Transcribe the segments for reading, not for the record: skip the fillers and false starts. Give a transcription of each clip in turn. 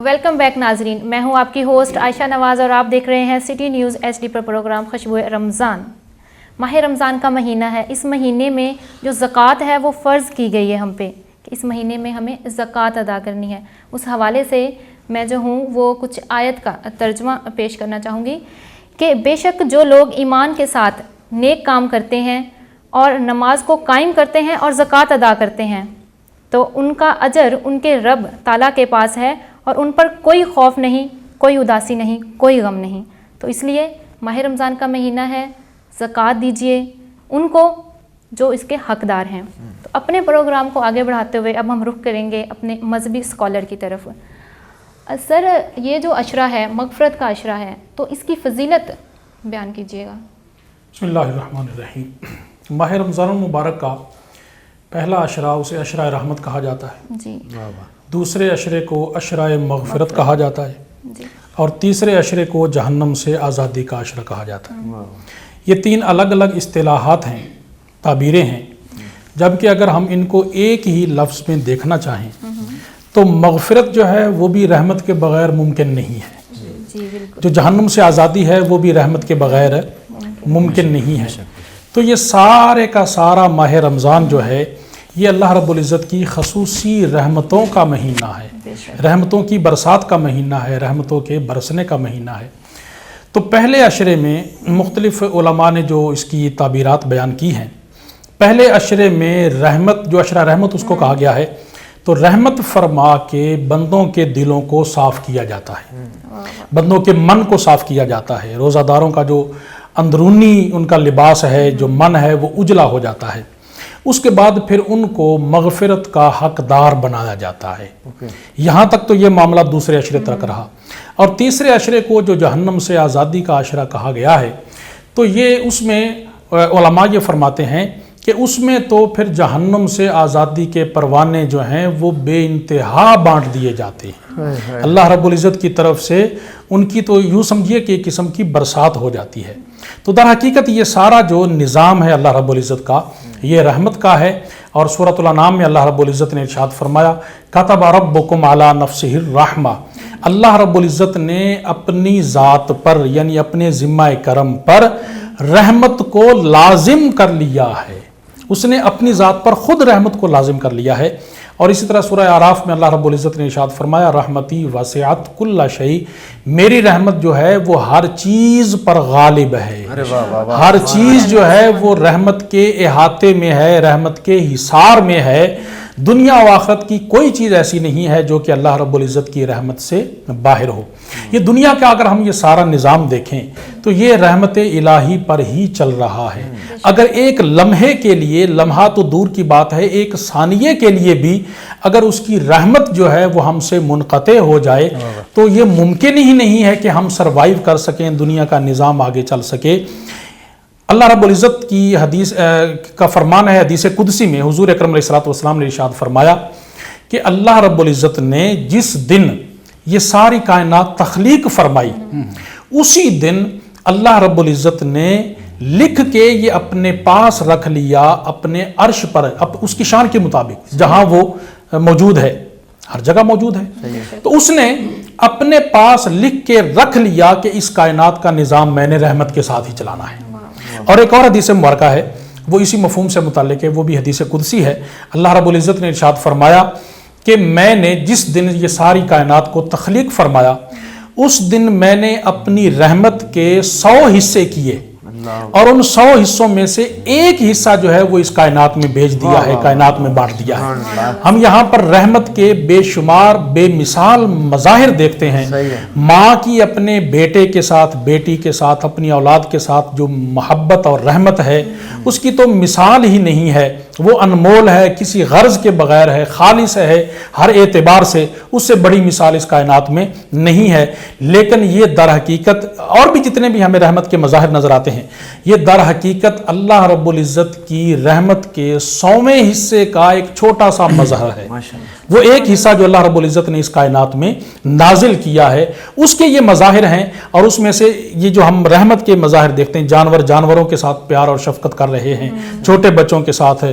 Welcome back ناظرین، میں ہوں آپ کی ہوسٹ عائشہ نواز اور آپ دیکھ رہے ہیں سٹی نیوز HD پر پروگرام خوشبو رمضان۔ ماہ رمضان کا مہینہ ہے، اس مہینے میں جو زکوٰۃ ہے وہ فرض کی گئی ہے ہم پہ کہ اس مہینے میں ہمیں زکوٰۃ ادا کرنی ہے۔ اس حوالے سے میں جو ہوں وہ کچھ آیت کا ترجمہ پیش کرنا چاہوں گی کہ بے شک جو لوگ ایمان کے ساتھ نیک کام کرتے ہیں اور نماز کو قائم کرتے ہیں اور زکوٰۃ ادا کرتے ہیں تو ان کا اجر ان کے رب تعالیٰ کے پاس ہے اور ان پر کوئی خوف نہیں، کوئی اداسی نہیں، کوئی غم نہیں۔ تو اس لیے ماہ رمضان کا مہینہ ہے، زکوٰۃ دیجئے ان کو جو اس کے حقدار ہیں۔ تو اپنے پروگرام کو آگے بڑھاتے ہوئے اب ہم رخ کریں گے اپنے مذہبی اسکالر کی طرف۔ سر، یہ جو عشرہ ہے مغفرت کا عشرہ ہے تو اس کی فضیلت بیان کیجیے گا۔ بسم اللہ الرحمن الرحیم۔ ماہ رمضان المبارک کا پہلا عشرہ اسے عشرہ رحمت کہا جاتا ہے جی، دوسرے عشرے کو عشرہ مغفرت کہا جاتا ہے جی، اور تیسرے عشرے کو جہنم سے آزادی کا عشرہ کہا جاتا ہے۔ یہ تین الگ الگ اصطلاحات ہیں، تعبیریں ہیں، جبکہ اگر ہم ان کو ایک ہی لفظ میں دیکھنا چاہیں تو مغفرت جو ہے وہ بھی رحمت کے بغیر ممکن نہیں ہے، جی بالکل، جو جہنم سے آزادی ہے وہ بھی رحمت کے بغیر ممکن نہیں ہے۔ تو یہ سارے کا سارا ماہ رمضان جو ہے یہ اللہ رب العزت کی خصوصی رحمتوں کا مہینہ ہے، رحمتوں کی برسات کا مہینہ ہے، رحمتوں کے برسنے کا مہینہ ہے۔ تو پہلے عشرے میں مختلف علماء نے جو اس کی تعبیرات بیان کی ہیں، پہلے عشرے میں رحمت، جو عشرہ رحمت اس کو کہا گیا ہے، تو رحمت فرما کے بندوں کے دلوں کو صاف کیا جاتا ہے، بندوں کے من کو صاف کیا جاتا ہے۔ روزہ داروں کا جو اندرونی ان کا لباس ہے، جو من ہے، وہ اجلا ہو جاتا ہے۔ اس کے بعد پھر ان کو مغفرت کا حقدار بنایا جاتا ہے۔ یہاں تک تو یہ معاملہ دوسرے عشرے تک رہا، اور تیسرے عشرے کو جو جہنم سے آزادی کا عشرہ کہا گیا ہے، تو یہ اس میں علماء یہ فرماتے ہیں کہ اس میں تو پھر جہنم سے آزادی کے پروانے جو ہیں وہ بے انتہا بانٹ دیے جاتے ہیں اللہ رب العزت کی طرف سے، ان کی تو یوں سمجھیے کہ ایک قسم کی برسات ہو جاتی ہے۔ تو در حقیقت یہ سارا جو نظام ہے اللہ رب العزت کا، یہ رحمت کا ہے۔ اور سورۃ الانعام میں اللہ رب العزت نے ارشاد فرمایا، کتب ربکم علی نفسہ الرحمہ، اللہ رب العزت نے اپنی ذات پر یعنی اپنے ذمہ کرم پر رحمت کو لازم کر لیا ہے، اس نے اپنی ذات پر خود رحمت کو لازم کر لیا ہے۔ اور اسی طرح سورہ اعراف میں اللہ رب العزت نے ارشاد فرمایا، رحمتی وسعت کل شیء، میری رحمت جو ہے وہ ہر چیز پر غالب ہے، ہر چیز جو ہے وہ رحمت کے احاطے میں ہے، رحمت کے حصار میں ہے۔ دنیا و آخرت کی کوئی چیز ایسی نہیں ہے جو کہ اللہ رب العزت کی رحمت سے باہر ہو۔ یہ دنیا کا اگر ہم یہ سارا نظام دیکھیں تو یہ رحمت الہی پر ہی چل رہا ہے۔ اگر ایک لمحے کے لیے، لمحہ تو دور کی بات ہے، ایک ثانیے کے لیے بھی اگر اس کی رحمت جو ہے وہ ہم سے منقطع ہو جائے تو یہ ممکن ہی نہیں ہے کہ ہم سروائیو کر سکیں، دنیا کا نظام آگے چل سکے۔ اللہ رب العزت کی حدیث کا فرمان ہے، حدیث قدسی میں حضور اکرم علیہ الصلوۃ والسلام نے ارشاد فرمایا کہ اللہ رب العزت نے جس دن یہ ساری کائنات تخلیق فرمائی، اسی دن اللہ رب العزت نے لکھ کے یہ اپنے پاس رکھ لیا، اپنے عرش پر، اس کی شان کے مطابق جہاں وہ موجود ہے، ہر جگہ موجود ہے، تو اس نے اپنے پاس لکھ کے رکھ لیا کہ اس کائنات کا نظام میں نے رحمت کے ساتھ ہی چلانا ہے۔ اور ایک اور حدیث مبارکہ ہے، وہ اسی مفہوم سے متعلق ہے، وہ بھی حدیث قدسی ہے۔ اللہ رب العزت نے ارشاد فرمایا کہ میں نے جس دن یہ ساری کائنات کو تخلیق فرمایا، اس دن میں نے اپنی رحمت کے 100 حصے کیے، اور ان 100 حصوں میں سے ایک حصہ جو ہے وہ اس کائنات میں بھیج دیا ہے، کائنات میں بانٹ دیا ہے۔ ہم یہاں پر رحمت کے بے شمار بے مثال مظاہر دیکھتے ہیں۔ ماں کی اپنے بیٹے کے ساتھ، بیٹی کے ساتھ، اپنی اولاد کے ساتھ جو محبت اور رحمت ہے اس کی تو مثال ہی نہیں ہے، وہ انمول ہے، کسی غرض کے بغیر ہے، خالص ہے ہر اعتبار سے، اس سے بڑی مثال اس کائنات میں نہیں ہے۔ لیکن یہ در حقیقت اور بھی جتنے بھی ہمیں رحمت کے مظاہر نظر آتے ہیں، یہ در حقیقت اللہ رب العزت کی رحمت کے 100ویں حصے کا ایک چھوٹا سا مظہر ہے۔ وہ ایک حصہ جو اللہ رب العزت نے اس کائنات میں نازل کیا ہے، اس کے یہ مظاہر ہیں۔ اور اس میں سے یہ جو ہم رحمت کے مظاہر دیکھتے ہیں، جانوروں کے ساتھ پیار اور شفقت کر رہے ہیں، چھوٹے بچوں کے ساتھ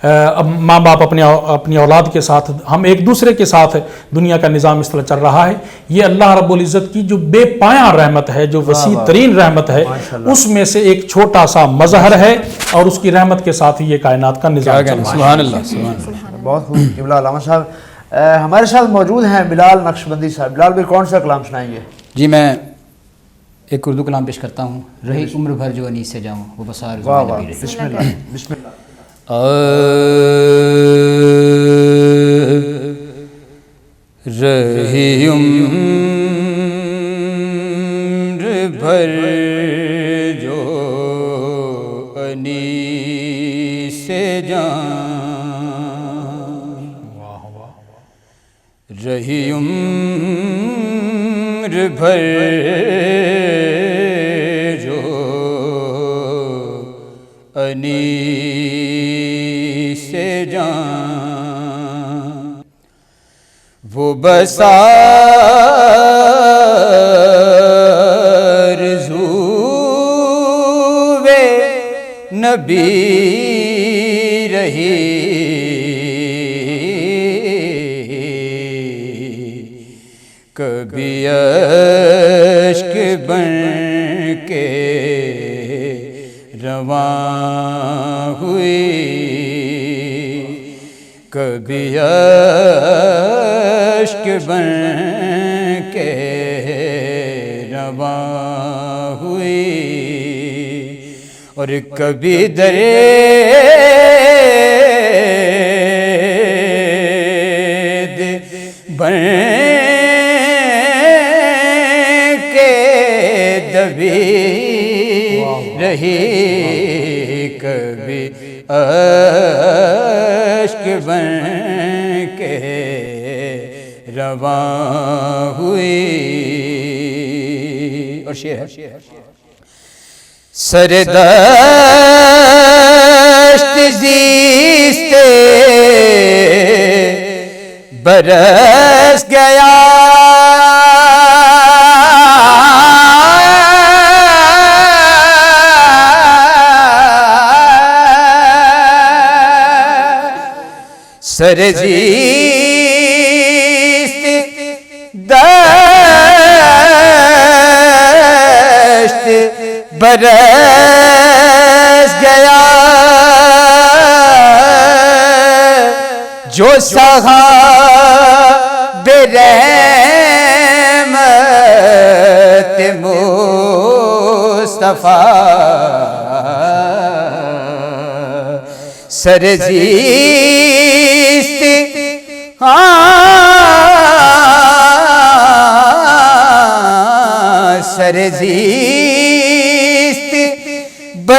اب ماں باپ اپنی اولاد کے ساتھ، ہم ایک دوسرے کے ساتھ دنیا کا نظام اس طرح چل رہا ہے. یہ اللہ رب العزت کی جو بے پایاں رحمت ہے، جو وسیع ترین رحمت ہے، اس میں سے ایک چھوٹا سا مظہر ہے، اور اس کی رحمت کے ساتھ ہی یہ کائنات کا نظام چل رہا ہے. سبحان اللہ، سبحان اللہ. بہت خوب قبلہ علامہ صاحب. ہمارے ساتھ موجود ہیں بلال نقشبندی صاحب. بلال بھائی کون سا کلام سنائیں گے؟ جی میں ایک اردو کلام پیش کرتا ہوں. رہی عمر بھر جو انیس سے جاؤں وہ بسار واہ واہ، بسم اللہ بسم اللہ. رہی عمر بھر جو انیس سے جاؤں، رہی عمر بھر جو انیس سے جان، وہ بس آرزوئے نبی رہی، کبھی اشک بن کے رواں ہوئی، کبھی اشک بن کے رواں ہوئی، اور کبھی درد بن دبی رہی، کبھی اشک بن کے رواں ہوئی. اور شعر ہے: سردشت زیستے برس گیا، سرزیست دشت برس گیا، جو صحاب رحمت مصطفیٰ، سرزیست سرزیست برس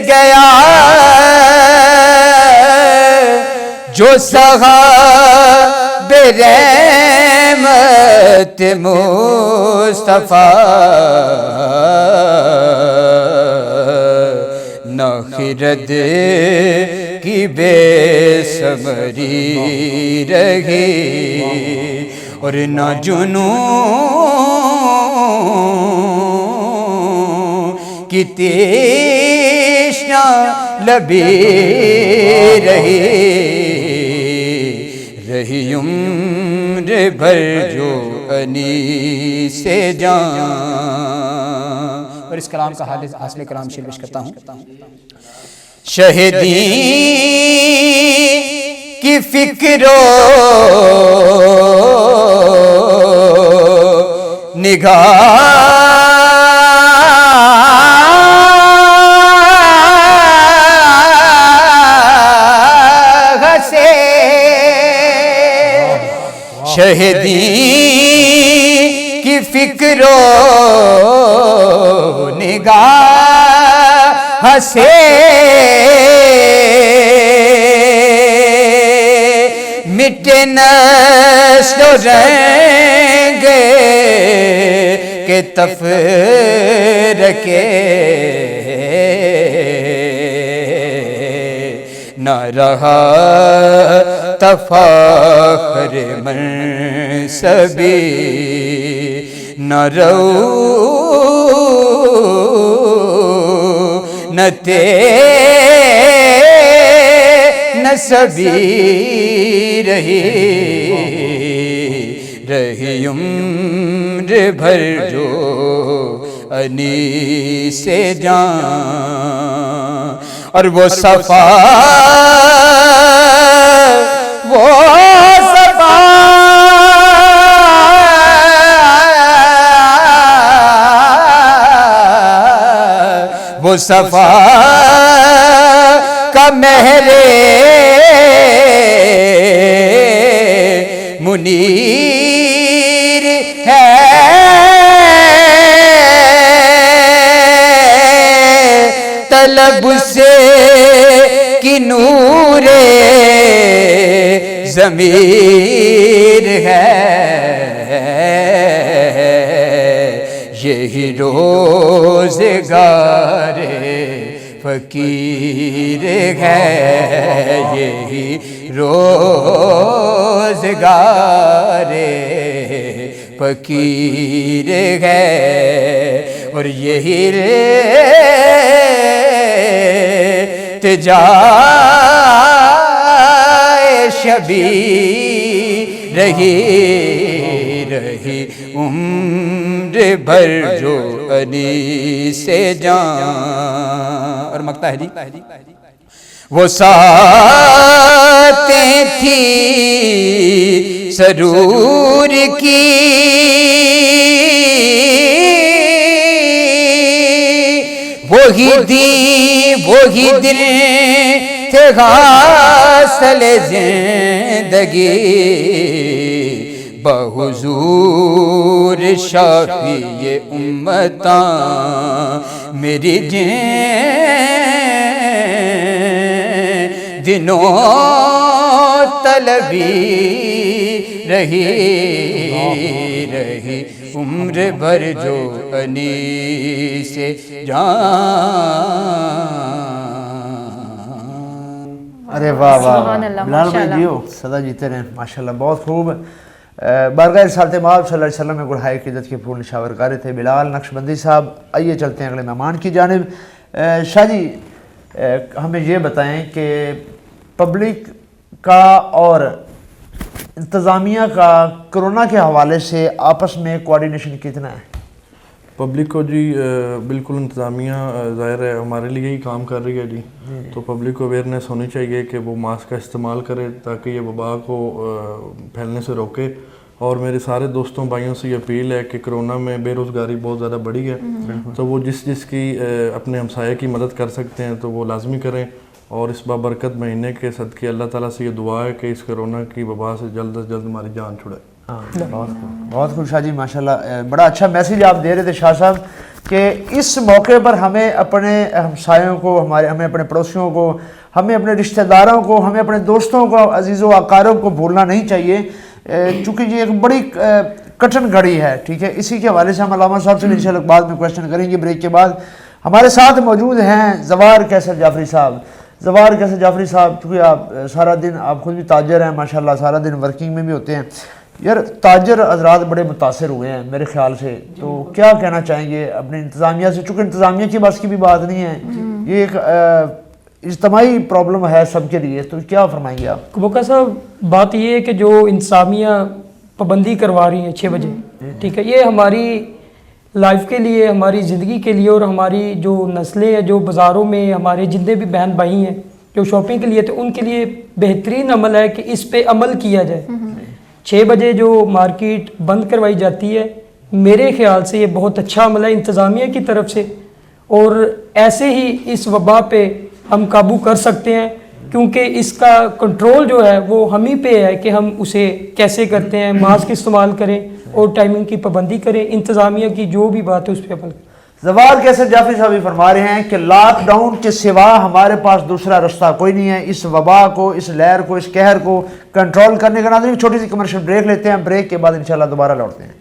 گیا، جو صحاب رحمت مصطفیٰ، نہ خرد کی بے صبری رہی، اور نہ جنون کی تشنا لبی رہی، رہی عمر بھر جو انیس سے جان. اور اس کلام کا حالت حاصل کلام شیر پیش کرتا ہوں. شہدی کی فکر و نگاہ سے، شہدی کی فکر و نگاہ سے، مٹے نسل و رنگ کے تفرقے، نہ رہا تفاخر منصبی، نہ نہ نسبی رہی عمر بھر جو انی سے جان اور وہ صفا وہ صفا کا مہر منیر ہے طلب سے کی نور ضمیر ہے یہی روزگار فقیر ہے یہی روزگار فقیر ہے اور یہی التجائے شبیر رہی عمر بھر جو انی سے جان اور مقطع ہے جی وہ ساتیں تھی سرور کی وہی دل تھے غاسل زندگی بحضور شافی امتاں میری دنوں طلبی رہی عمر بھر جو انی سے جان ارے واہ واہ سبحان اللہ، بلال بھائی ماشاءاللہ۔ جیو سدا جیتے رہیں ماشاءاللہ بہت خوب بارگاہ رسالت مآب صلی اللہ علیہ وسلم میں گڑھائے کی عزت کے پھول نشاور کارے تھے بلال نقشبندی صاحب۔ آئیے چلتے ہیں اگلے مہمان کی جانب۔ شاہ جی ہمیں یہ بتائیں کہ پبلک کا اور انتظامیہ کا کرونا کے حوالے سے آپس میں کوارڈینیشن کتنا ہے؟ پبلک کو جی بالکل انتظامیہ ظاہر ہے ہمارے لیے ہی کام کر رہی ہے جی، تو پبلک کو اویئرنیس ہونی چاہیے کہ وہ ماسک کا استعمال کرے تاکہ یہ وبا کو پھیلنے سے روکے۔ اور میرے سارے دوستوں بھائیوں سے یہ اپیل ہے کہ کرونا میں بے روزگاری بہت زیادہ بڑھی ہے، تو وہ جس کی اپنے ہمسایہ کی مدد کر سکتے ہیں تو وہ لازمی کریں، اور اس بابرکت مہینے کے صدقے اللہ تعالیٰ سے یہ دعا ہے کہ اس کرونا کی وبا سے جلد از جلد ہماری جان چھڑائے۔ بہت خوب شاہ جی ماشاءاللہ، بڑا اچھا میسیج آپ دے رہے تھے شاہ صاحب کہ اس موقع پر ہمیں اپنے ہمسایوں کو، ہمیں اپنے پڑوسیوں کو، ہمیں اپنے رشتہ داروں کو، ہمیں اپنے دوستوں کو، عزیز و اقارب کو بھولنا نہیں چاہیے، چونکہ یہ ایک بڑی کٹن گھڑی ہے، ٹھیک ہے۔ اسی کے حوالے سے ہم علامہ صاحب سے انشاءاللہ بعد میں کویشچن کریں گے بریک کے بعد۔ ہمارے ساتھ موجود ہیں زوار کیسر جعفری صاحب۔ زوار کیسر جعفری صاحب، چونکہ آپ سارا دن، آپ خود بھی تاجر ہیں ماشاءاللہ، سارا دن ورکنگ میں بھی ہوتے ہیں، یار تاجر حضرات بڑے متاثر ہوئے ہیں میرے خیال سے، تو کیا کہنا چاہیں گے اپنی انتظامیہ سے؟ چونکہ انتظامیہ کی بس کی بھی بات نہیں ہے، یہ ایک اجتماعی پرابلم ہے سب کے لیے، تو کیا فرمائیں گے آپ؟ کبوکا صاحب بات یہ ہے کہ جو انتظامیہ پابندی کروا رہی ہیں 6 بجے، ٹھیک ہے، یہ ہماری لائف کے لیے، ہماری زندگی کے لیے، اور ہماری جو نسلیں ہیں جو بازاروں میں ہمارے جتنے بھی بہن بھائی ہیں جو شاپنگ کے لیے تھے، ان کے لیے بہترین عمل ہے کہ اس پہ عمل کیا جائے۔ 6 بجے جو مارکیٹ بند کروائی جاتی ہے، میرے خیال سے یہ بہت اچھا عمل ہے انتظامیہ کی طرف سے، اور ایسے ہی اس وبا پہ ہم قابو کر سکتے ہیں، کیونکہ اس کا کنٹرول جو ہے وہ ہم ہی پہ ہے کہ ہم اسے کیسے کرتے ہیں، ماسک استعمال کریں اور ٹائمنگ کی پابندی کریں، انتظامیہ کی جو بھی بات ہے اس پہ عمل کریں۔ زوار کیسر جعفری صاحب بھی فرما رہے ہیں کہ لاک ڈاؤن کے سوا ہمارے پاس دوسرا رستہ کوئی نہیں ہے اس وبا کو، اس لہر کو، اس قہر کو کنٹرول کرنے کا۔ ناظرین چھوٹی سی کمرشل بریک لیتے ہیں، بریک کے بعد انشاءاللہ دوبارہ لوٹتے ہیں۔